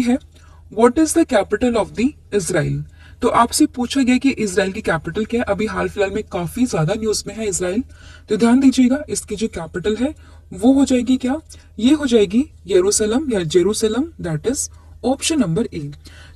आपकी है what is the capital of the Israel. तो आपसे पूछा गया कि इजराइल की कैपिटल क्या है। अभी हाल फिलहाल में काफी ज्यादा न्यूज में है इजराइल, तो ध्यान दीजिएगा इसकी जो कैपिटल है वो हो जाएगी क्या, ये हो जाएगी यरूशलेम या Jerusalem, that is option number ए।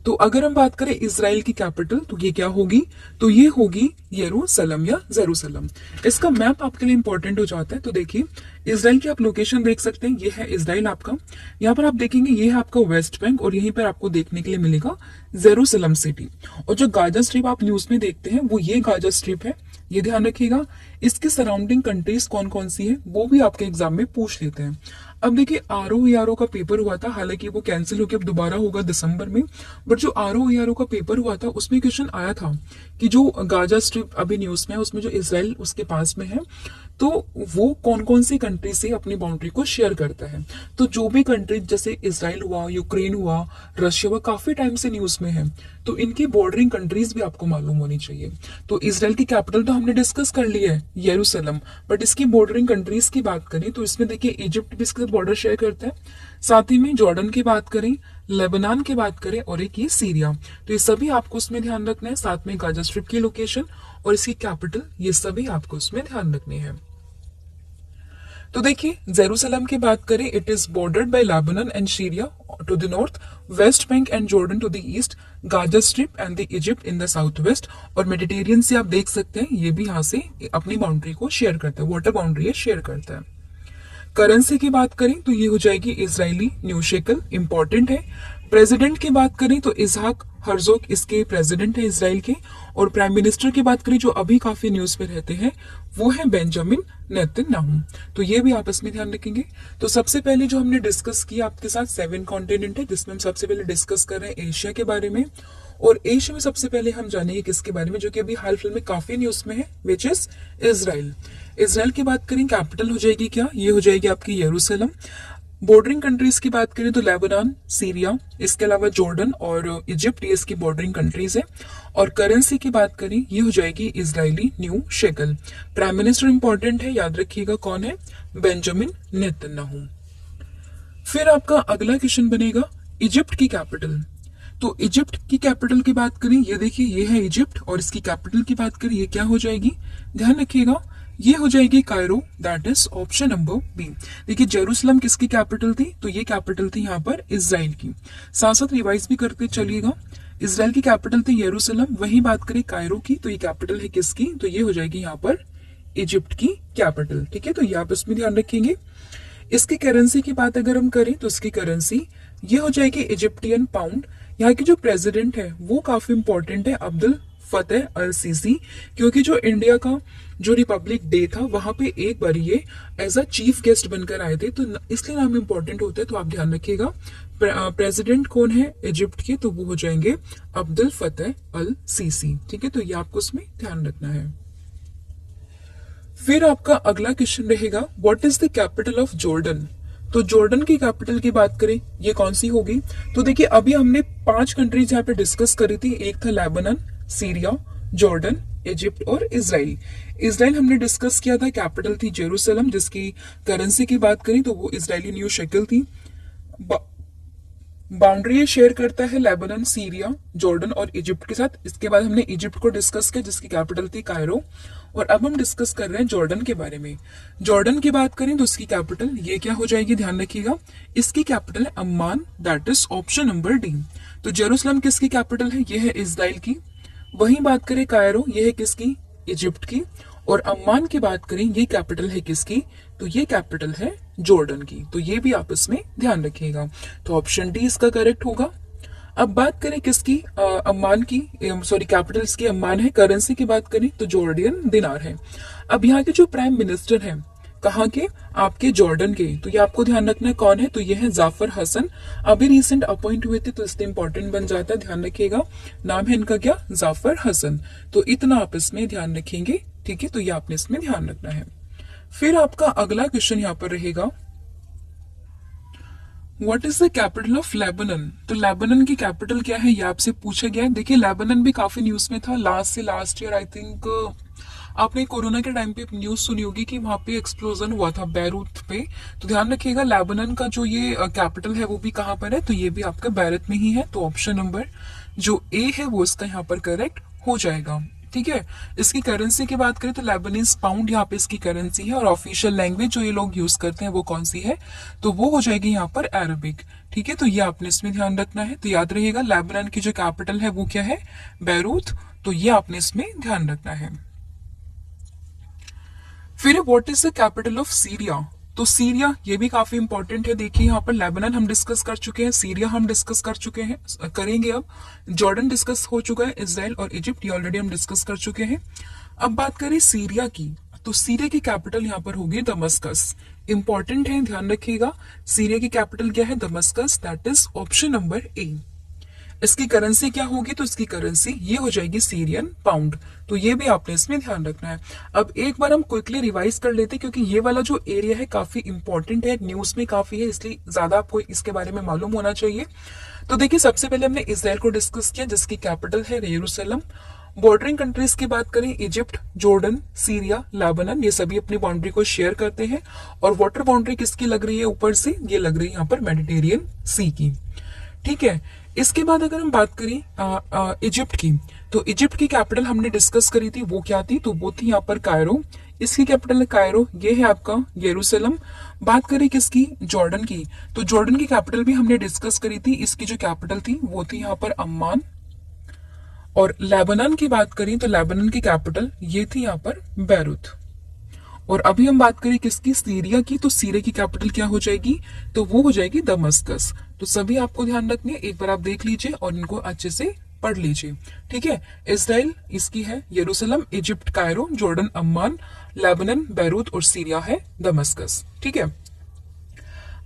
तो अगर हम बात करें इजराइल की कैपिटल तो ये क्या होगी, तो ये होगी यरूशलेम या जेरूशलेम। इसका मैप आपके लिए इंपॉर्टेंट हो जाता है। तो देखिए इजराइल की आप लोकेशन देख सकते हैं, ये है इजराइल आपका। यहाँ पर आप देखेंगे ये है आपका वेस्ट बैंक और यहीं पर आपको देखने के लिए मिलेगा जेरूशलेम सिटी। और जो गाजा स्ट्रिप आप न्यूज में देखते हैं वो ये गाजा स्ट्रिप है, ये ध्यान रखिएगा। इसके सराउंडिंग कंट्रीज कौन कौन सी है वो भी आपके एग्जाम में पूछ लेते हैं। अब देखिए आरओ का पेपर हुआ था, हालांकि वो कैंसिल होकर अब दोबारा होगा दिसंबर में, बट जो आरओ का पेपर हुआ था उसमें क्वेश्चन आया था कि जो गाजा स्ट्रिप अभी न्यूज में है उसमें जो इजराइल उसके पास में है तो वो कौन कौन सी कंट्री से अपनी बाउंड्री को शेयर करता है। तो जो भी कंट्री जैसे इजराइल हुआ, यूक्रेन हुआ, रशिया हुआ, काफी टाइम से न्यूज में है, तो इनकी बॉर्डरिंग कंट्रीज भी आपको मालूम होनी चाहिए। तो इजराइल की कैपिटल तो हमने डिस्कस कर ली है यरूशलेम, बट इसकी बॉर्डरिंग कंट्रीज की बात करें तो इसमें देखिए इजिप्ट भी इसके साथ बॉर्डर शेयर करता है, साथ ही में जॉर्डन की बात करें, लेबनान की बात करें और एक ये सीरिया। तो ये सभी आपको उसमें ध्यान रखना है, साथ में गाजा स्ट्रिप की लोकेशन और इसकी कैपिटल, ये सभी आपको उसमें ध्यान रखनी है। तो देखिए जेरूशलेम की बात करें, it is bordered by Lebanon and Syria to the north, West Bank and Jordan to the east, Gaza Strip and the Egypt in the south west. और मेडिटेरियन से आप देख सकते हैं ये भी यहाँ से अपनी बाउंड्री को शेयर करता है, वाटर बाउंड्री शेयर करता है। करेंसी की बात करें तो ये हो जाएगी इजरायली न्यू शेकल, इंपॉर्टेंट है। प्रेसिडेंट की बात करें तो इसहाक हर्जोग इसके प्रेसिडेंट है इसराइल के। और प्राइम मिनिस्टर की बात करें जो अभी काफी न्यूज में रहते हैं वो है बेंजामिन नेतन्याहू। तो ये भी आप इसमें ध्यान रखेंगे। तो सबसे पहले जो हमने डिस्कस किया आपके साथ 7 कॉन्टिनेंट है, जिसमें हम सबसे पहले डिस्कस कर रहे हैं एशिया के बारे में। और एशिया में सबसे पहले हम जानेंगे किसके बारे में, जो कि अभी हाल फिलहाल में काफी न्यूज में है, विच इज इजराइल। इजराइल की बात करें कैपिटल हो जाएगी क्या, ये हो जाएगी आपकी यरूशलेम। बॉर्डरिंग कंट्रीज की बात करें तो लेबनान, सीरिया, इसके अलावा जॉर्डन और इजिप्ट, ये इसकी बॉर्डरिंग कंट्रीज है। और करेंसी की बात करें ये हो जाएगी Israeli new shackle. Prime minister important है, याद रखिएगा कौन है, बेंजामिन नेतन्याहू। फिर आपका अगला क्वेश्चन बनेगा इजिप्ट की कैपिटल। तो इजिप्ट की कैपिटल की बात करें, ये देखिए ये है इजिप्ट, और इसकी कैपिटल की बात करें ये क्या हो जाएगी, ध्यान रखिएगा ये हो जाएगी Cairo, that is option number B. देखिए जेरूसलम किसकी कैपिटल थी, तो ये कैपिटल थी यहाँ पर इजराइल की। साथ साथ रिवाइज भी करते चलिएगा, इजराइल की कैपिटल थी यरूशलेम, वही बात करें कायरो की तो ये कैपिटल है किसकी, तो ये हो जाएगी यहाँ पर इजिप्ट की कैपिटल। ठीक है, तो ये आप इसमें ध्यान रखेंगे। इसकी करेंसी की बात अगर हम करें तो इसकी करेंसी ये हो जाएगी इजिप्टियन पाउंड। यहाँ की जो प्रेसिडेंट है वो काफी इंपॉर्टेंट है, अब्दुल फतेह अल सीसी, क्योंकि जो इंडिया का जो रिपब्लिक डे था वहां पे एक बार ये एज अ चीफ गेस्ट बनकर आए थे, तो इसलिए नाम इंपॉर्टेंट होता है। तो आप ध्यान रखिएगा प्रेसिडेंट कौन है इजिप्ट के, तो वो हो जाएंगे अब्दुल फतेह अल सीसी। ठीक है, तो ये आपको उसमें ध्यान रखना है। फिर आपका अगला क्वेश्चन रहेगा what is the capital of Jordan. तो जॉर्डन की कैपिटल की बात करें ये कौन सी होगी, तो देखिए अभी हमने 5 कंट्रीज यहाँ पे डिस्कस करी थी, एक था लेबनान, सीरिया, जॉर्डन, इजिप्ट और इजराइल। इजराइल हमने डिस्कस किया था, कैपिटल थी जेरूसलम, जिसकी करेंसी की बात करें तो वो इजरायली न्यू शेकल थी। बाउंड्री शेयर करता है लेबनान, सीरिया, जॉर्डन और इजिप्ट के साथ। इसके बाद हमने इजिप्ट को डिस्कस किया जिसकी कैपिटल थी कायरो। और अब हम डिस्कस कर रहे हैं जॉर्डन के बारे में। जॉर्डन की बात करें तो इसकी कैपिटल ये क्या हो जाएगी, ध्यान रखिएगा इसकी कैपिटल है Amman, that is option number D. तो जेरूसलम किसकी कैपिटल है, ये है इजराइल की। वहीं बात करें कायरो, ये है किसकी, इजिप्ट की। और अम्मान की बात करें ये कैपिटल है किसकी, तो ये कैपिटल है जॉर्डन की। तो ये भी आप इसमें ध्यान रखिएगा। तो ऑप्शन डी इसका करेक्ट होगा। अब बात करें किसकी, अम्मान की, सॉरी कैपिटल इसकी अम्मान है। करेंसी की बात करें तो जॉर्डियन दिनार है। अब यहाँ के जो प्राइम मिनिस्टर हैं कहाँ के, आपके जॉर्डन के, तो ये आपको ध्यान रखना है कौन है, तो ये है जाफर हसन। अभी रिसेंट अपॉइंट हुए थे तो इसलिए इंपॉर्टेंट बन जाता है, ध्यान रखिएगा। नाम है इनका क्या, जाफर हसन। तो इतना आप इसमें ध्यान रखेंगे। ठीक है, तो ये आपने इसमें ध्यान रखना है। फिर आपका अगला क्वेश्चन यहाँ पर रहेगा what is the capital of Lebanon. तो लेबनन की कैपिटल क्या है ये आपसे पूछा गया है। देखिए लेबनन भी काफी न्यूज में था लास्ट ईयर, आई थिंक आपने कोरोना के टाइम पे न्यूज सुनी होगी कि वहां पे एक्सप्लोजन हुआ था बैरूत पे। तो ध्यान रखिएगा लेबनान का जो ये कैपिटल है वो भी कहाँ पर है, तो ये भी आपका बैरूत में ही है। तो ऑप्शन नंबर जो ए है वो इसका यहाँ पर करेक्ट हो जाएगा। ठीक है। इसकी करेंसी की बात करें तो लेबनीज पाउंड यहाँ पे इसकी करेंसी है, और ऑफिशियल लैंग्वेज जो ये लोग यूज करते हैं वो कौन सी है, तो वो हो जाएगी यहाँ पर अरबिक। ठीक है, तो ये आपने इसमें ध्यान रखना है। तो याद रहिएगा लेबनान की जो कैपिटल है वो क्या है, बैरूत। तो ये आपने इसमें ध्यान रखना है। फिर what is the capital of Syria. तो सीरिया ये भी काफी इंपॉर्टेंट है। देखिए यहाँ पर लेबनान हम डिस्कस कर चुके हैं, सीरिया हम डिस्कस कर चुके हैं, करेंगे अब। जॉर्डन डिस्कस हो चुका है, इजराइल और इजिप्ट ये ऑलरेडी हम डिस्कस कर चुके हैं। अब बात करें सीरिया की, तो सीरिया की कैपिटल यहाँ पर होगी दमस्कस। इंपॉर्टेंट है, ध्यान रखिएगा। सीरिया की कैपिटल क्या है, Damascus. That is option number ए। इसकी करेंसी क्या होगी, तो इसकी करेंसी ये हो जाएगी सीरियन पाउंड। तो ये भी आपने इसमें ध्यान रखना है। अब एक बार हम क्विकली रिवाइज कर लेते हैं, क्योंकि ये वाला जो एरिया है काफी इंपॉर्टेंट है, न्यूज में काफी है, इसलिए ज्यादा आपको इसके बारे में मालूम होना चाहिए। तो देखिए सबसे पहले हमने इसराइल को डिस्कस किया, जिसकी कैपिटल है यरूशलेम। बॉर्डरिंग कंट्रीज की बात करें, इजिप्ट, जॉर्डन, सीरिया, लेबनान, ये सभी अपनी बाउंड्री को शेयर करते हैं। और वाटर बाउंड्री किसकी लग रही है ऊपर से, ये लग रही है यहाँ पर मेडिटेरियन सी की। ठीक है। इसके बाद अगर हम बात करें इजिप्ट की, तो इजिप्ट की कैपिटल हमने डिस्कस करी थी, वो क्या थी, तो वो थी यहाँ पर कायरो। इसकी कैपिटल है कायरो, ये है आपका यरूशलेम। बात करें किसकी, जॉर्डन की, तो जॉर्डन की कैपिटल भी हमने डिस्कस करी थी, इसकी जो कैपिटल थी वो थी यहाँ पर अम्मान। और लेबनान की बात करें तो लेबनान की कैपिटल ये थी यहाँ पर बैरूत। और अभी हम बात करें किसकी, सीरिया की, तो सीरिया की कैपिटल क्या हो जाएगी, तो वो हो जाएगी दमस्कस। तो सभी आपको ध्यान रखनी है, एक बार आप देख लीजिए और इनको अच्छे से पढ़ लीजिए। ठीक है। इसराइल इसकी है यरूशलेम, Egypt Cairo, Jordan Amman, Lebanon Beirut और सीरिया है दमस्कस। ठीक है।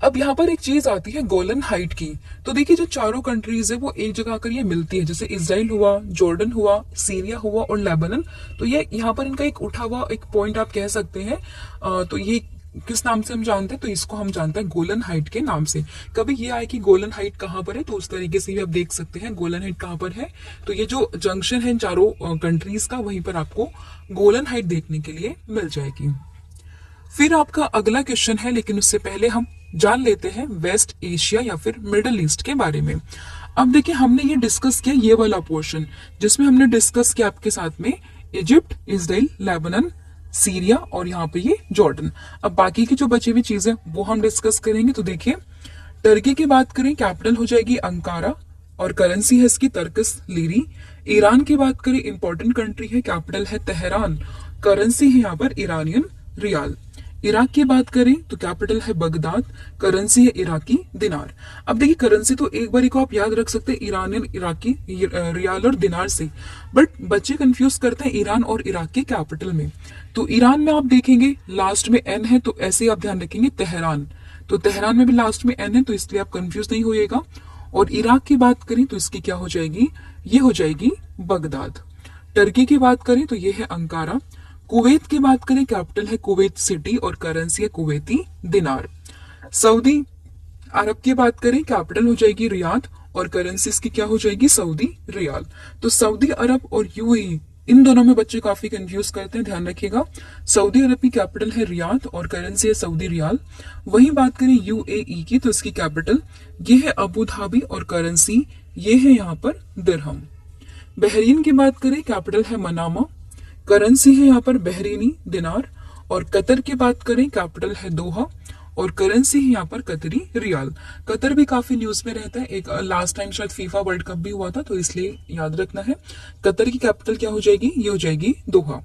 अब यहाँ पर एक चीज आती है गोलन हाइट की। तो देखिए जो चारों कंट्रीज है वो एक जगह आकर ये मिलती है, जैसे इसराइल हुआ, जॉर्डन हुआ, सीरिया हुआ और लेबनान। तो ये यहाँ पर इनका एक उठा हुआ एक पॉइंट आप कह सकते हैं। तो ये किस नाम से हम जानते हैं, तो इसको हम जानते हैं गोलन हाइट के नाम से। कभी ये आए कि गोलन हाइट कहाँ पर है, तो उस तरीके से भी आप देख सकते हैं गोलन हाइट कहाँ पर है। तो ये जो जंक्शन है चारों कंट्रीज का, वहीं पर आपको गोलन हाइट देखने के लिए मिल जाएगी। फिर आपका अगला क्वेश्चन है, लेकिन उससे पहले हम जान लेते हैं वेस्ट एशिया या फिर मिडिल ईस्ट के बारे में। अब देखिए हमने ये डिस्कस किया ये वाला पोर्शन, जिसमें हमने डिस्कस किया आपके साथ में इजिप्ट, इसराइल, लेबनान, सीरिया और यहाँ पे ये जॉर्डन। अब बाकी की जो बची हुई चीजें वो हम डिस्कस करेंगे। तो देखिए टर्की की बात करें, कैपिटल हो जाएगी अंकारा और करेंसी है इसकी तर्किश लीरी। ईरान की बात करें, इंपॉर्टेंट कंट्री है, कैपिटल है तेहरान, करेंसी है यहाँ पर ईरानियन रियाल। इराक की बात करें तो कैपिटल है बगदाद, करेंसी है इराकी दिनार। अब देखिए करेंसी तो एक बार को आप याद रख सकते हैं ईरानियन, इराकी, रियाल और दिनार से, बट बच्चे कंफ्यूज करते हैं ईरान और इराक के कैपिटल में। तो ईरान में आप देखेंगे लास्ट में एन है, तो ऐसे ही आप ध्यान रखेंगे तेहरान। तो तेहरान में भी लास्ट में एन है, तो इसलिए आप कंफ्यूज नहीं होइएगा। और इराक की बात करें तो इसकी क्या हो जाएगी, ये हो जाएगी बगदाद। टर्की की बात करें तो ये है अंकारा। कुवैत की बात करें, कैपिटल है कुवैत सिटी और करेंसी है कुवैती दिनार। सऊदी अरब की बात करें, कैपिटल हो जाएगी रियाद और करेंसी इसकी क्या हो जाएगी, सऊदी रियाल। तो सऊदी अरब और यूएई इन दोनों में बच्चे काफी कंफ्यूज करते हैं, ध्यान रखिएगा। सऊदी अरब की कैपिटल है रियाद और करेंसी है सऊदी रियाल। वहीं बात करें यूएई की, तो इसकी कैपिटल ये है अबू धाबी और करेंसी ये है यहाँ पर दिरहम। बहरीन की बात करें, कैपिटल है मनामा, करेंसी है यहाँ पर बहरीनी दिनार। और कतर की बात करें, कैपिटल है दोहा और करेंसी है यहाँ पर कतरी रियाल। कतर भी काफी न्यूज में रहता है, एक लास्ट टाइम शायद फीफा वर्ल्ड कप भी हुआ था, तो इसलिए याद रखना है। कतर की कैपिटल क्या हो जाएगी, ये हो जाएगी दोहा।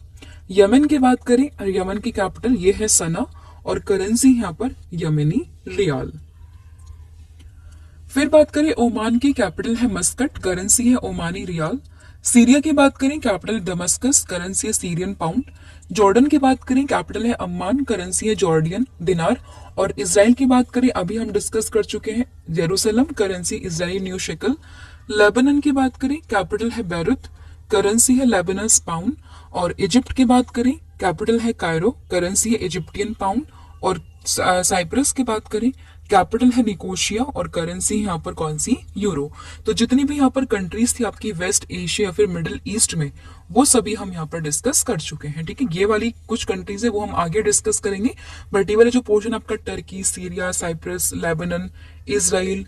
यमन की बात करें, यमन की कैपिटल ये है सना और करेंसी यहाँ पर यमनी रियाल। फिर बात करें ओमान की, कैपिटल है मस्कट, करेंसी है ओमानी रियाल। सीरिया की बात करें, कैपिटल दमस्कस, करेंसी है सीरियन पाउंड। जॉर्डन की बात करें, कैपिटल है अम्मान, करेंसी है जॉर्डियन दिनार। और इसराइल की बात करें, अभी हम डिस्कस कर चुके हैं, Jerusalem, currency Israeli new shackle. Lebanon की बात करें, कैपिटल है बैरूत, करेंसी है लेबनस पाउंड। और इजिप्ट की बात करें, कैपिटल है कायरो, करेंसी है इजिप्टियन पाउंड। और साइप्रस की बात करें, कैपिटल है निकोशिया और करेंसी है यहाँ पर कौन सी, यूरो। तो जितनी भी यहाँ पर कंट्रीज थी आपकी वेस्ट एशिया या फिर मिडिल ईस्ट में, वो सभी हम यहाँ पर डिस्कस कर चुके हैं। ठीक है, ये वाली कुछ कंट्रीज है वो हम आगे डिस्कस करेंगे, बट ये वाला जो पोर्शन आपका Turkey, Syria, Cyprus, Lebanon, Israel,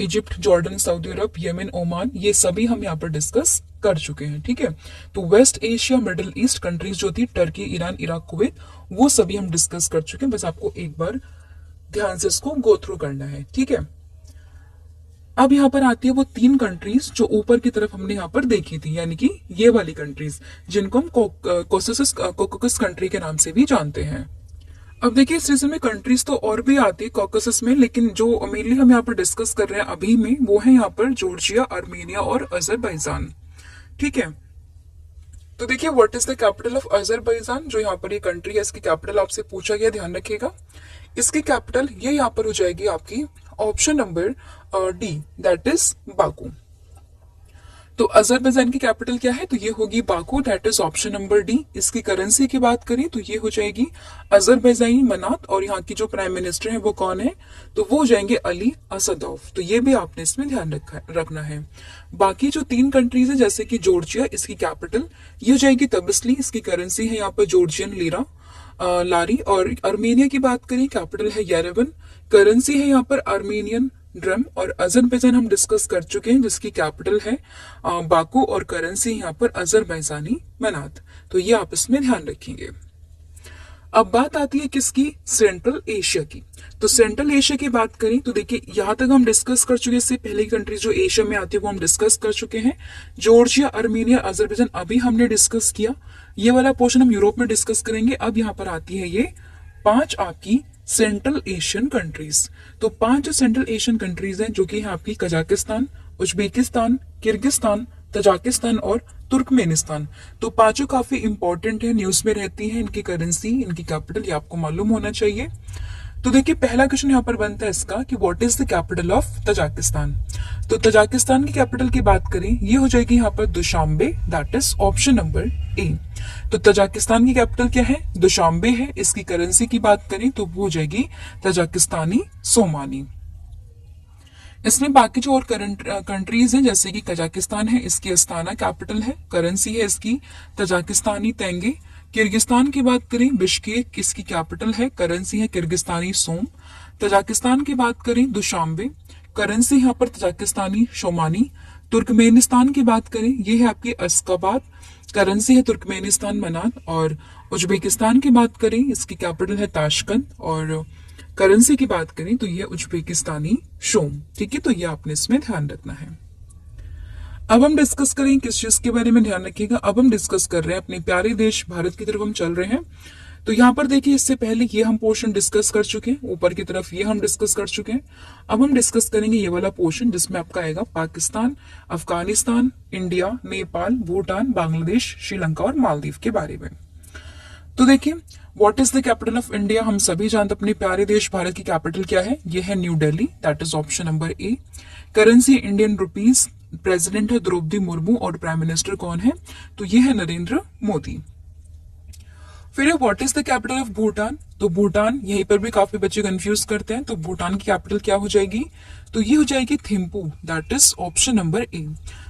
Egypt, Jordan, Saudi Arab, Yemen, Oman, ये सभी हम यहाँ पर डिस्कस कर चुके हैं। ठीक है, तो West Asia Middle East countries जो थी टर्की, ईरान, इराक, कुवैत, वो सभी हम डिस्कस कर चुके हैं। बस आपको एक बार ध्यान से इसको गो थ्रू करना है। ठीक है, अब यहाँ पर आती है वो 3 कंट्रीज जो ऊपर की तरफ हमने यहाँ पर देखी थी, यानी कि ये वाली कंट्रीज जिनको हम कोकोकस कंट्री के नाम से भी जानते हैं। अब देखिए इस रीजन में कंट्रीज तो और भी आती है कॉकसस में, लेकिन जो मेनली हम यहाँ पर डिस्कस कर रहे हैं अभी में वो है यहाँ पर जॉर्जिया, आर्मेनिया और अजरबैजान। ठीक है, तो देखिए what is the capital of Azerbaijan, जो यहाँ पर ये कंट्री है इसकी कैपिटल आपसे पूछा गया, ध्यान रखिएगा। इसकी कैपिटल ये यहाँ पर हो जाएगी आपकी option number D, that is Baku. तो अजरबैजान की कैपिटल क्या है, तो ये होगी Baku, that is option number D. इसकी करेंसी की बात करें तो ये हो जाएगी अजरबैजानी मनात, और यहाँ की जो प्राइम मिनिस्टर है वो कौन है, तो वो हो जाएंगे अली असदौफ। तो ये भी आपने इसमें ध्यान रखना है। बाकी जो 3 कंट्रीज है जैसे कि जॉर्जिया, इसकी कैपिटल ये हो जाएगी तबिस्ली, इसकी करेंसी है यहाँ पर जॉर्जियन लीरा, लारी। और आर्मेनिया की बात करें कैपिटल है येरेवन, करेंसी है यहाँ पर आर्मेनियन ड्रम। और अजरबैजान हम डिस्कस कर चुके हैं जिसकी कैपिटल है बाकू और करेंसी यहाँ पर अजरबैजानी मनात। तो ये आप इसमें ध्यान रखेंगे। अब बात आती है किसकी, सेंट्रल एशिया की। तो सेंट्रल एशिया की बात करें तो देखिए यहाँ तक हम डिस्कस कर चुके हैं, इससे पहले की कंट्रीज जो एशिया में आती है वो हम डिस्कस कर चुके हैं। जॉर्जिया, आर्मेनिया, अजरबैजान अभी हमने डिस्कस किया। ये वाला पोर्शन हम यूरोप में डिस्कस करेंगे। अब यहाँ पर आती है ये 5 आपकी सेंट्रल एशियन कंट्रीज। तो 5 जो सेंट्रल एशियन कंट्रीज हैं जो कि है आपकी कजाकिस्तान, उज्बेकिस्तान, किर्गिस्तान, तजाकिस्तान और तुर्कमेनिस्तान। तो 5 काफी इंपॉर्टेंट है, न्यूज में रहती है। इनकी करेंसी, इनकी कैपिटल ये आपको मालूम होना चाहिए। तो देखिए पहला क्वेश्चन यहाँ पर बनता है इसका कि what is the capital of Tajikistan. तो तजाकिस्तान की कैपिटल की बात करें ये हो जाएगी यहाँ पर Dushanbe, that is option number ए। तो तजाकिस्तान की कैपिटल क्या है, दुशांबे है। इसकी करेंसी की बात करें तो वो हो जाएगी तजाकिस्तानी सोमानी। इसमें बाकी जो और कंट्रीज हैं जैसे कि कजाकिस्तान है, इसकी अस्ताना कैपिटल है, करेंसी है इसकी तजाकिस्तानी तेंगे। किर्गिस्तान की बात करें बिश्केक, इसकी कैपिटल है, करेंसी है किर्गिस्तानी सोम। तजाकिस्तान की बात करें दुशांबे, करेंसी यहाँ पर तजाकिस्तानी शोमानी। तुर्कमेनिस्तान की बात करें ये है आपकी अस्काबाद, करेंसी है तुर्कमेनिस्तान मनात। और उज्बेकिस्तान की बात करें इसकी कैपिटल है ताशकंद और करेंसी की बात करें तो ये उज्बेकिस्तानी शोम। ठीक है, तो ये आपने इसमें ध्यान रखना है। अब हम डिस्कस करें किस चीज के बारे में, ध्यान रखिएगा। अब हम डिस्कस कर रहे हैं अपने प्यारे देश भारत की तरफ हम चल रहे हैं। तो यहाँ पर देखिए इससे पहले ये हम पोर्शन डिस्कस कर चुके हैं, ऊपर की तरफ ये हम डिस्कस कर चुके हैं। अब हम डिस्कस करेंगे ये वाला पोर्शन जिसमें आपका आएगा पाकिस्तान, अफगानिस्तान, इंडिया, नेपाल, भूटान, बांग्लादेश, श्रीलंका और मालदीव के बारे में। तो देखिए what is the capital of India, हम सभी जानते अपने प्यारे देश भारत की कैपिटल क्या है, ये है new Delhi, that is option number A. Currency Indian rupees, president है द्रौपदी मुर्मू और प्राइम मिनिस्टर कौन है, तो ये है नरेंद्र मोदी। फिर what is the capital of Bhutan, तो भूटान, यहीं पर भी काफी बच्चे कंफ्यूज करते हैं। तो भूटान की कैपिटल क्या हो जाएगी, तो ये हो जाएगी Thimphu, that is option number ए।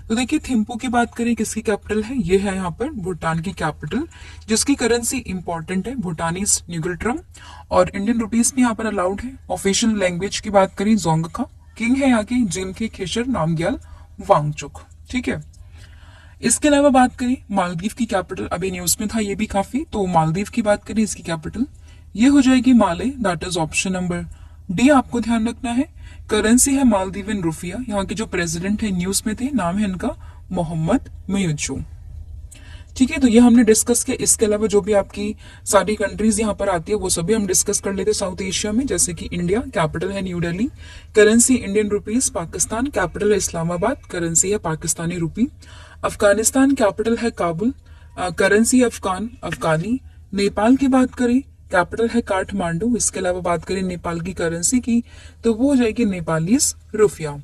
तो देखिए थिम्पू की बात करें किसकी कैपिटल है, ये है यहाँ पर भूटान की कैपिटल, जिसकी करेंसी इंपॉर्टेंट है भूटानीज न्यूगल्ट्रम और इंडियन रुपीज भी यहाँ पर अलाउड है। ऑफिशियल लैंग्वेज की बात करें जोंगखा, किंग है यहाँ की जिनके खेशर नामग्याल वांगचुक। ठीक है, इसके अलावा बात करें मालदीव की कैपिटल, अभी न्यूज में था ये भी काफी। तो मालदीव की बात करें इसकी कैपिटल ये हो जाएगी Male, that is option number D, आपको ध्यान रखना है। करेंसी है मालदीवियन रुपया, यहाँ के जो प्रेसिडेंट है न्यूज में थे, नाम है इनका मोहम्मद मुइज्जू। ठीक है, तो ये हमने डिस्कस किया। इसके अलावा जो भी आपकी सारी कंट्रीज यहाँ पर आती है वो सभी हम डिस्कस कर लेते साउथ एशिया में, जैसे कि इंडिया, कैपिटल है new Delhi, currency Indian rupees. Pakistan, capital है इस्लामाबाद, करेंसी है पाकिस्तानी रुपी। अफगानिस्तान, कैपिटल है काबुल, करेंसी अफगानी। नेपाल की बात करें कैपिटल है काठमांडू। इसके अलावा बात करें नेपाल की करेंसी की तो वो हो जाएगी नेपालीज रुपया।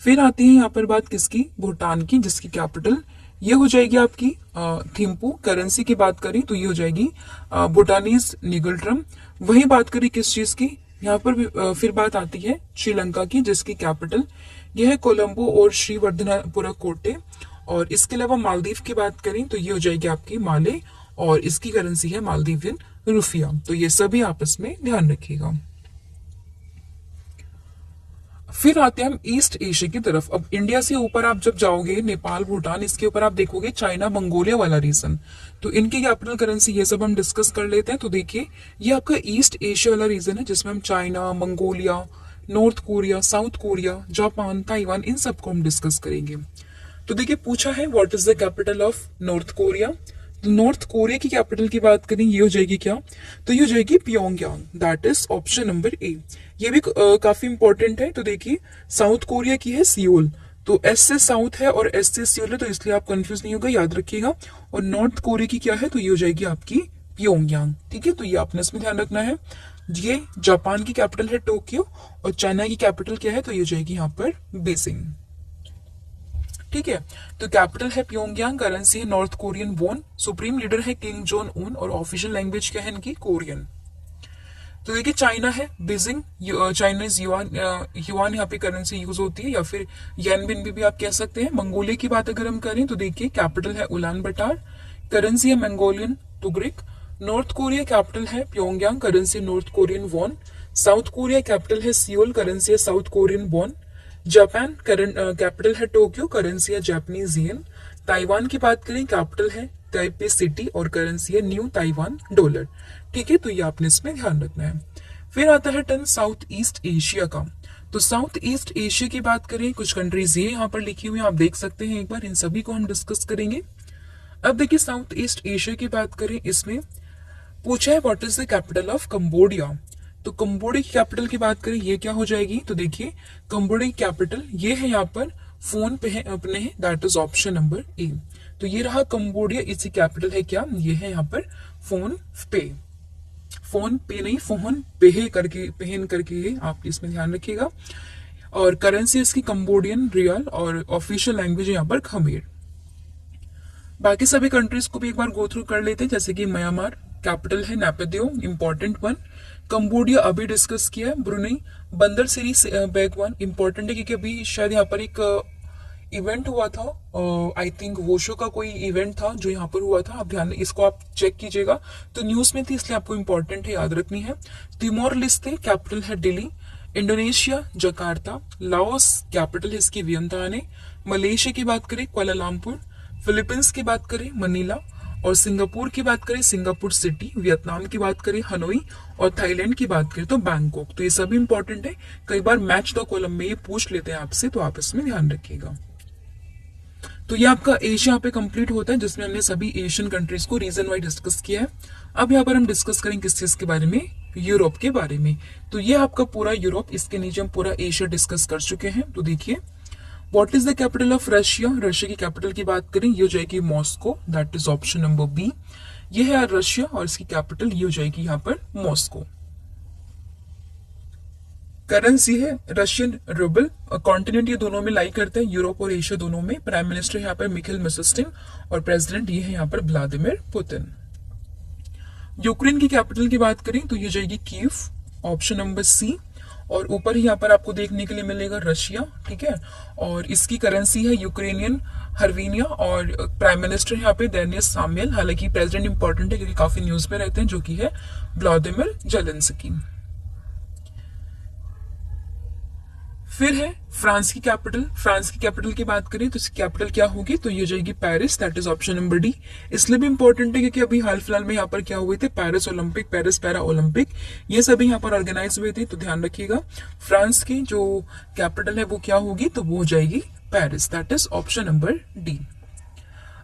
फिर आती है यहाँ पर बात किसकी, भूटान की, जिसकी कैपिटल ये हो जाएगी आपकी थिम्पू। करेंसी की बात करें तो ये हो जाएगी भूटानीज निगल्ट्रम। वही बात करें किस चीज की, यहाँ पर फिर बात आती है श्रीलंका की, जिसकी कैपिटल यह है कोलंबो और श्रीवर्धनपुरा कोटे। और इसके अलावा मालदीव की बात करें तो ये हो जाएगी आपकी माले, और इसकी करेंसी है मालदीवियन रुपया। तो ये सभी आपस में ध्यान रखिएगा। फिर आते हैं हम ईस्ट एशिया की तरफ। अब इंडिया से ऊपर आप जब जाओगे, नेपाल, भूटान, इसके ऊपर आप देखोगे चाइना, मंगोलिया वाला रीजन। तो इनकी कैपिटल करेंसी ये सब हम डिस्कस कर लेते हैं। तो देखिए ये आपका ईस्ट एशिया वाला रीजन है, जिसमें हम China, Mongolia, North Korea, South Korea, Japan, Taiwan, इन सबको हम डिस्कस करेंगे। तो देखिए पूछा है what is the capital of North Korea. तो नॉर्थ कोरिया की कैपिटल की बात करें, ये हो जाएगी क्या, तो ये हो जाएगी Pyongyang. That is option number ए। ये भी काफी इंपॉर्टेंट है। तो देखिए साउथ कोरिया की है सियोल, तो एस से साउथ है और एस से सियोल है, तो इसलिए आप कंफ्यूज नहीं होगा, याद रखिएगा। और नॉर्थ कोरिया की क्या है, तो ये हो जाएगी आपकी प्योंगयांग। ठीक है, तो ये आपने इसमें ध्यान रखना है। ये जापान की कैपिटल है टोक्यो, और चाइना की कैपिटल क्या है, तो ये हो जाएगी यहाँ पर बीजिंग। ठीक है, तो कैपिटल है प्योंगयांग, करेंसी है north Korean von, supreme leader है किंग जोन उन, और ऑफिशियल लैंग्वेज क्या है इनकी, कोरियन। तो देखिए चाइना है बीजिंग, चाइनीज युआन, युआन यहाँ पे करेंसी यूज होती है, या फिर येनबिन भी आप कह सकते हैं। मंगोलिया की बात अगर हम करें तो देखिए कैपिटल है उलान बटार, करेंसी है Mongolian tugrik. North Korea capital है Pyongyang, currency North Korean won. South Korea capital है सियोल, करेंसी है South Korean won. Japan capital है टोक्यो, करेंसी है जापानीज येन। ताइवान की बात करें कैपिटल है ताइपे सिटी, और करेंसी है न्यू ताइवान डॉलर। ठीक है, तो ये आपने इसमें ध्यान रखना है। फिर आता है टर्न साउथ ईस्ट एशिया का। तो साउथ ईस्ट एशिया की बात करें, कुछ कंट्रीज ये यहाँ पर लिखी हुई है, आप देख सकते हैं एक बार, इन सभी को हम डिस्कस करेंगे। अब देखिए साउथ ईस्ट एशिया की बात करें, इसमें पूछा है what is the capital of Cambodia. तो कंबोडिया की कैपिटल की बात करें, ये क्या हो जाएगी, तो देखिए कंबोडिया की कैपिटल ये है यहाँ पर फोन पे है अपने, दैट इज ऑप्शन नंबर ए। तो ये रहा कंबोडिया, इसकी कैपिटल है क्या, ये है यहाँ पर फोन पे। फोन पे नहीं, फोन पे करके, पहन करके ये आप इसमें ध्यान रखिएगा। और करेंसी इसकी कंबोडियन रियल, और ऑफिशियल लैंग्वेज यहाँ पर खमेर। बाकी सभी कंट्रीज को भी एक बार गो थ्रू कर लेते हैं, जैसे कि म्यांमार, कैपिटल है नेपिदियो, इंपॉर्टेंट वन। कंबोडिया अभी डिस्कस किया है। ब्रुनेई, बंदर सिरी बेगवान, इंपॉर्टेंट है क्योंकि अभी शायद यहाँ पर एक इवेंट हुआ था, आई थिंक वोशो का कोई इवेंट था जो यहाँ पर हुआ था, आप ध्यान इसको आप चेक कीजिएगा। तो न्यूज में थी, इसलिए आपको इंपॉर्टेंट है, याद रखनी है। तिमोर लिस्ते, कैपिटल है Delhi. Indonesia Jakarta. Laos, capital है इसकी वियंताने। मलेशिया की बात करें क्वालालंपुर। फिलीपींस की बात करें मनीला। और सिंगापुर की बात करें सिंगापुर सिटी। वियतनाम की बात करें हनोई। और थाईलैंड की बात करें तो बैंकॉक। तो ये सभी इंपॉर्टेंट है, कई बार मैच द कॉलम में ये पूछ लेते हैं आपसे, तो आप इसमें ध्यान रखिएगा। तो ये आपका एशिया पे कंप्लीट होता है, जिसमें हमने सभी एशियन कंट्रीज को रीजन वाइज डिस्कस किया है। अब यहाँ पर हम डिस्कस करेंगे किस चीज के बारे में, यूरोप के बारे में। तो ये आपका पूरा यूरोप, इसके नीचे हम पूरा एशिया डिस्कस कर चुके हैं। तो देखिए what is the capital of Russia. Russia की कैपिटल की बात करें, ये हो जाएगी Moscow, that is option number B. ये है रशिया, और इसकी कैपिटल ये हो जाएगी यहाँ पर मॉस्को। करेंसी है रशियन रूबल। कॉन्टिनेंट ये दोनों में लाई करते हैं, यूरोप और एशिया दोनों में। प्राइम मिनिस्टर यहाँ पर मिखाइल मिशस्टिन, और प्रेसिडेंट ये है यहाँ पर व्लादिमीर पुतिन। यूक्रेन की कैपिटल की बात करें तो ये जाएगी कीव, ऑप्शन नंबर सी। और ऊपर ही यहाँ पर आपको देखने के लिए मिलेगा रशिया, ठीक है। और इसकी करेंसी है यूक्रेनियन हर्विनिया, और प्राइम मिनिस्टर यहाँ पे डेनिस साम्यल। हालांकि प्रेसिडेंट इंपॉर्टेंट है क्योंकि काफी न्यूज में रहते हैं, जो कि है व्लादिमीर जेलेंस्की। फिर है फ्रांस की कैपिटल। फ्रांस की कैपिटल की बात करें तो इसकी कैपिटल क्या होगी, तो ये जाएगी Paris, that is option number D. इसलिए भी इंपॉर्टेंट है क्योंकि अभी हाल फिलहाल में यहाँ पर क्या हुए थे, Paris Olympic, Paris para Olympic, ये सभी यहाँ पर ऑर्गेनाइज हुए थे। तो ध्यान रखिएगा फ्रांस की जो कैपिटल है वो क्या होगी, तो वो हो जाएगी Paris, that is option number D.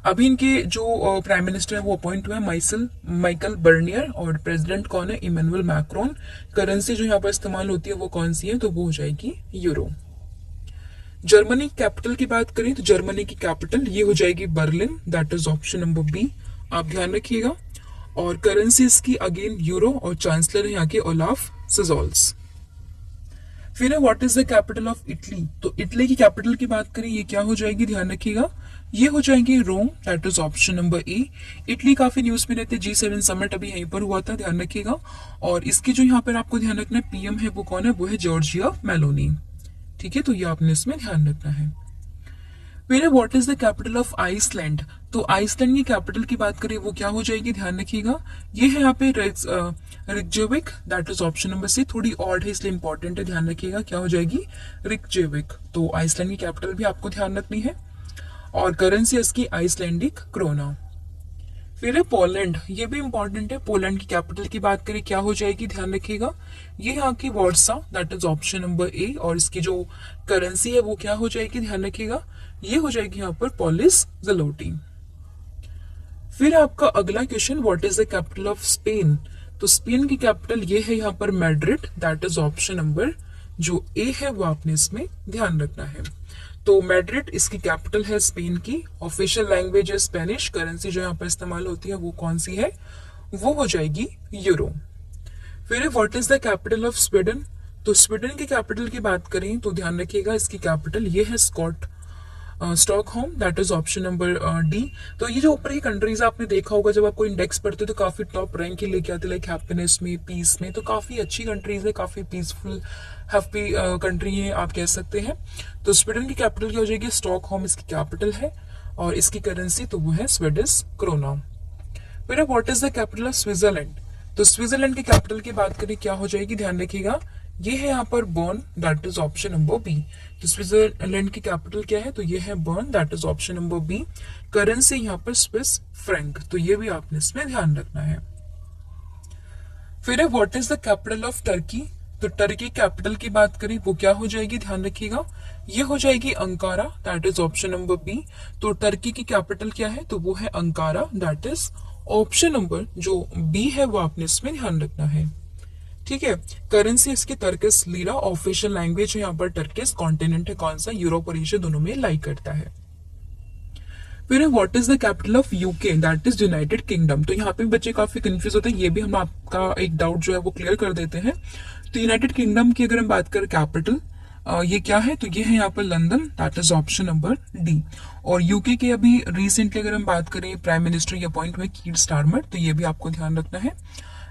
अभी इनके जो प्राइम मिनिस्टर है वो अपॉइंट हुए हैं माइकल बर्नियर, और प्रेसिडेंट कौन है, इमैनुअल मैक्रोन। करेंसी जो यहाँ पर इस्तेमाल होती है वो कौन सी है, तो वो हो जाएगी यूरो। जर्मनी कैपिटल की बात करें तो जर्मनी की कैपिटल ये हो जाएगी Berlin, that is option number B, आप ध्यान रखिएगा। और करेंसी इसकी अगेन यूरो, और चांसलर है यहाँ के ओलाफ सिजोल्स। फिर है what is the capital of Italy. तो इटली की कैपिटल की बात करें ये क्या हो जाएगी, ध्यान रखिएगा, ये हो जाएंगे Rome, that is option number A. Italy काफी न्यूज में रहते, G7 समिट अभी यहीं पर हुआ था, ध्यान रखिएगा। और इसके जो यहाँ पर आपको ध्यान रखना है पीएम है वो कौन है, वो है जॉर्जिया मेलोनी। ठीक है, तो ये आपने इसमें ध्यान रखना है। फिर what is the capital of Iceland. तो आइसलैंड की कैपिटल की बात करें वो क्या हो जाएगी, ध्यान रखिएगा। ये है यहाँ पे Reykjavik, that is option number C. थोड़ी ऑड है इसलिए इंपॉर्टेंट है, ध्यान रखिएगा क्या हो जाएगी, रिकजेविक। तो आइसलैंड की कैपिटल भी आपको ध्यान रखनी है। और करेंसी इसकी आइसलैंडिक क्रोना। फिर है पोलैंड, ये भी इंपॉर्टेंट है। पोलैंड की कैपिटल की बात करें क्या हो जाएगी, ध्यान रखिएगा। ये यहाँ की Warsaw, that is option number ए। और इसकी जो करेंसी है वो क्या हो जाएगी, ध्यान रखिएगा, ये हो जाएगी यहाँ पर पोलिश ज़लोटी। फिर आपका अगला question, what is the capital of Spain. तो स्पेन की कैपिटल ये है यहाँ पर Madrid, that is option number जो ए है वो आपने इसमें ध्यान रखना है। तो मैड्रिड इसकी कैपिटल है स्पेन की। ऑफिशियल लैंग्वेज है स्पेनिश। करेंसी जो यहाँ पर इस्तेमाल होती है वो कौन सी है, वो हो जाएगी यूरो। फिर what is the capital of Sweden. तो स्वीडन की कैपिटल की बात करें तो ध्यान रखिएगा इसकी कैपिटल ये है Stockholm, that is option number D. तो ये जो ऊपर की कंट्रीज आपने देखा होगा जब आपको इंडेक्स पढ़ते तो काफी टॉप रैंक ही लेके आते, लाइक हैप्पीनेस में, पीस में। तो काफी अच्छी कंट्रीज है, काफी पीसफुल हैप्पी कंट्री है आप कह सकते हैं। तो स्वीडन की कैपिटल क्या हो जाएगी, स्टॉकहोम इसकी कैपिटल है। और इसकी करेंसी तो वो है स्वीडिश क्रोना। फिर what is the capital of Switzerland. तो स्विट्जरलैंड की कैपिटल की बात करें क्या हो जाएगी, ध्यान रखिएगा, ये है यहाँ पर Bern, that is option number B. तो स्विट्जरलैंड की कैपिटल क्या है, तो ये है Bern, that is option number B. Currency यहाँ पर स्विस फ्रैंक, तो ये भी आपने इसमें ध्यान रखना है। फिर है what is the capital of Turkey. तो टर्की कैपिटल की बात करें वो क्या हो जाएगी, ध्यान रखिएगा, ये हो जाएगी Ankara, that is option number B. तो टर्की की कैपिटल क्या है, तो वो है Ankara, that is option number जो बी है वो आपने इसमें ध्यान रखना है। ठीक है, करेंसी इसकी टर्किश लीरा। ऑफिशियल लैंग्वेज है यहाँ पर टर्किश। कॉन्टिनेंट है कौन सा, यूरोप और एशिया दोनों में लाई करता है। फिर what is the capital of UK, that is United kingdom. तो यहाँ पे बच्चे काफी कंफ्यूज होते हैं, ये भी हम आपका एक डाउट जो है वो क्लियर कर देते हैं। तो यूनाइटेड किंगडम की अगर हम बात करें कैपिटल ये क्या है, तो ये है यहाँ पर London, that is option number D. और यूके के अभी रिसेंटली अगर हम बात करें प्राइम मिनिस्टर ये अपॉइंट हुए कीर स्टारमर, तो ये भी आपको ध्यान रखना है।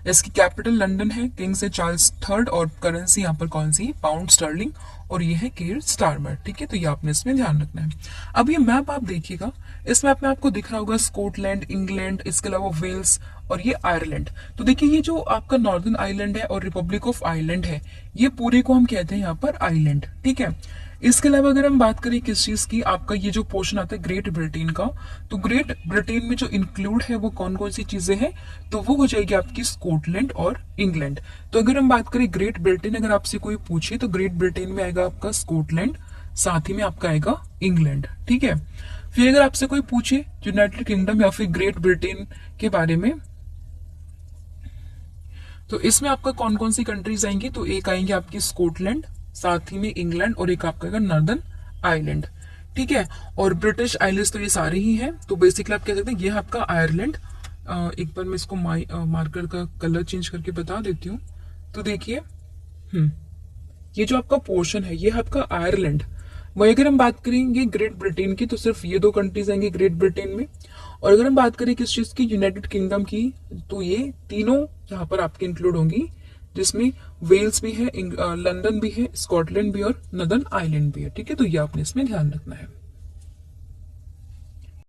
इसकी कैपिटल लंदन है, किंग्स है चार्ल्स थर्ड। और करेंसी यहाँ पर कौन सी, पाउंड स्टर्लिंग। और ये है कीर स्टारमर। ठीक है, तो ये आपने इसमें ध्यान रखना है। अब ये मैप आप देखिएगा, इस मैप में आपको दिख रहा होगा स्कॉटलैंड, इंग्लैंड, इसके अलावा वेल्स और ये आयरलैंड। तो देखिए ये जो आपका नॉर्दर्न आइलैंड है और रिपब्लिक ऑफ आयरलैंड है, ये पूरे को हम कहते हैं यहाँ पर आइलैंड। ठीक है, इसके अलावा अगर हम बात करें किस चीज की, आपका ये जो पोर्शन आता है ग्रेट ब्रिटेन का, तो ग्रेट ब्रिटेन में जो इंक्लूड है वो कौन कौन सी चीजें हैं, तो वो हो जाएगी आपकी स्कॉटलैंड और इंग्लैंड। तो अगर हम बात करें ग्रेट ब्रिटेन, अगर आपसे कोई पूछे तो ग्रेट ब्रिटेन में आएगा आपका स्कॉटलैंड, साथ ही में आपका आएगा इंग्लैंड। ठीक है, फिर अगर आपसे कोई पूछे यूनाइटेड किंगडम या फिर ग्रेट ब्रिटेन के बारे में, तो इसमें आपका कौन कौन सी कंट्रीज आएंगी, तो एक आएंगे आपकी स्कॉटलैंड, साथ ही में इंग्लैंड और एक आपका नॉर्दर्न आइलैंड। ठीक है, और ब्रिटिश आइलैंड्स तो ये सारे ही हैं। तो बेसिकली आप कह सकते हैं ये है आपका आयरलैंड। एक बार मैं इसको मार्कर का कलर चेंज करके बता देती हूँ। तो देखिए ये जो आपका पोर्शन है ये है आपका आयरलैंड। वही अगर हम बात करेंगे ग्रेट ब्रिटेन की, तो सिर्फ ये दो कंट्रीज आएंगे ग्रेट ब्रिटेन में। और अगर हम बात करें किस चीज की, यूनाइटेड किंगडम की, तो ये तीनों यहाँ पर आपके इंक्लूड होंगी, जिसमें वेल्स भी है, लंदन भी है, स्कॉटलैंड भी और नॉर्दर्न आइलैंड भी है। ठीक है, तो ये आपने इसमें ध्यान रखना है।